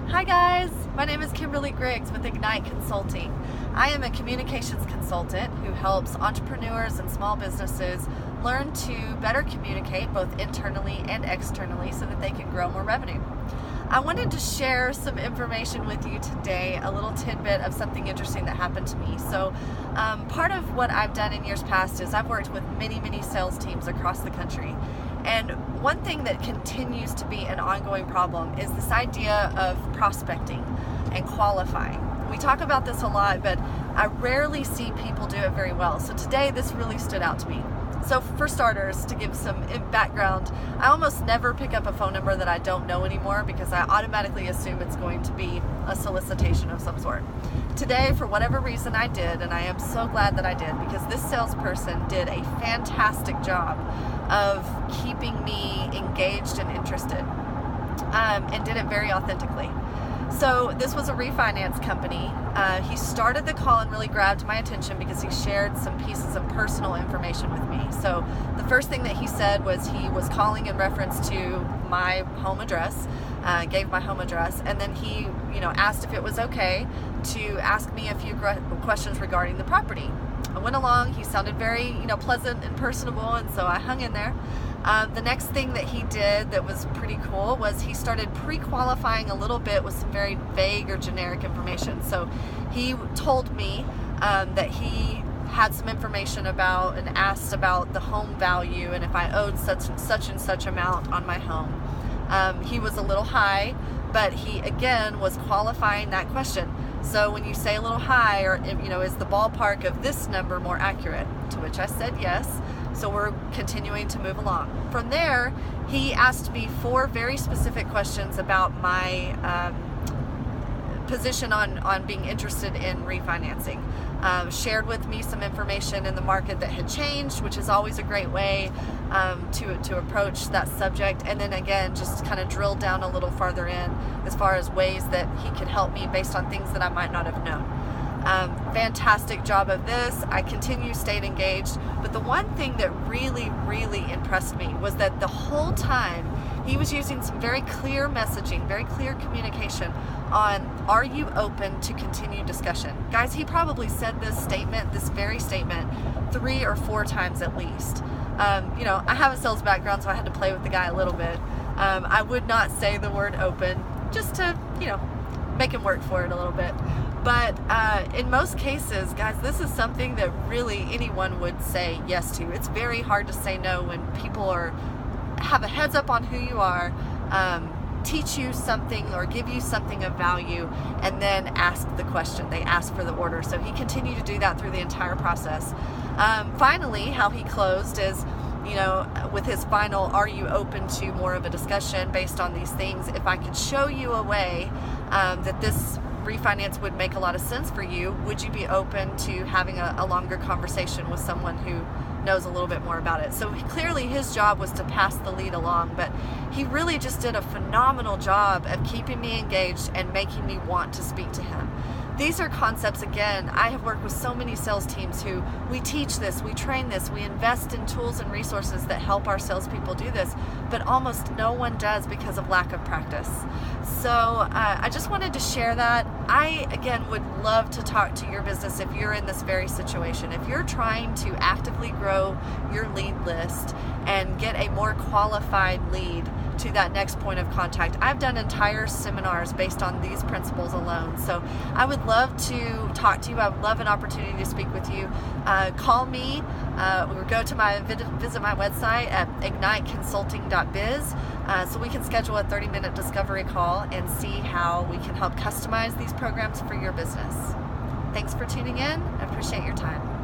Hi guys, my name is BARCLAY-GRIGGS with Ignite Consulting. I am a communications consultant who helps entrepreneurs and small businesses learn to better communicate both internally and externally so that they can grow more revenue. I wanted to share some information with you today, a little tidbit of something interesting that happened to me. So part of what I've done in years past is I've worked with many sales teams across the country. And one thing that continues to be an ongoing problem is this idea of prospecting and qualifying. We talk about this a lot, but I rarely see people do it very well. So today this really stood out to me. So for starters, to give some background, I almost never pick up a phone number that I don't know anymore because I automatically assume it's going to be a solicitation of some sort. Today, for whatever reason, I did, and I am so glad that I did because this salesperson did a fantastic job of keeping me engaged and interested, and did it very authentically. So this was a refinance company. He started the call and really grabbed my attention because he shared some pieces of personal information with me. So the first thing that he said was he was calling in reference to my home address, gave my home address, and then he asked if it was okay to ask me a few questions regarding the property. I went along. He sounded very pleasant and personable, and so I hung in there. The next thing that he did that was pretty cool was he started pre-qualifying a little bit with some very vague or generic information. So he told me that he had some information about and asked about the home value and if I owed such and such amount on my home. He was a little high, but he again was qualifying that question. So when you say a little high, or is the ballpark of this number more accurate? To which I said yes. So we're continuing to move along. From there, he asked me 4 very specific questions about my position on being interested in refinancing. Shared with me some information in the market that had changed, which is always a great way to approach that subject. And then again, just kind of drilled down a little farther in as far as ways that he could help me based on things that I might not have known. Fantastic job of this. I stayed engaged, but the one thing that really impressed me was that the whole time he was using some very clear messaging, very clear communication on, are you open to continued discussion? Guys, he probably said this very statement 3 or 4 times at least. I have a sales background, so I had to play with the guy a little bit. I would not say the word open just to, make him work for it a little bit. But in most cases, guys, this is something that really anyone would say yes to. It's very hard to say no when people have a heads up on who you are, teach you something or give you something of value, and then ask the question. They ask for the order. So he continued to do that through the entire process. Finally, how he closed is, with his final, are you open to more of a discussion based on these things? If I could show you a way that this refinance would make a lot of sense for you, would you be open to having a longer conversation with someone who knows a little bit more about it? So clearly his job was to pass the lead along, but he really just did a phenomenal job of keeping me engaged and making me want to speak to him. These are concepts, again, I have worked with so many sales teams who we teach this, we train this, we invest in tools and resources that help our salespeople do this, but almost no one does because of lack of practice. So I just wanted to share that. I, again, would love to talk to your business if you're in this very situation. If you're trying to actively grow your lead list and get a more qualified lead to that next point of contact. I've done entire seminars based on these principles alone. So I would love to talk to you. I would love an opportunity to speak with you. Call me or go to visit my website at igniteconsulting.biz so we can schedule a 30-minute discovery call and see how we can help customize these programs for your business. Thanks for tuning in. I appreciate your time.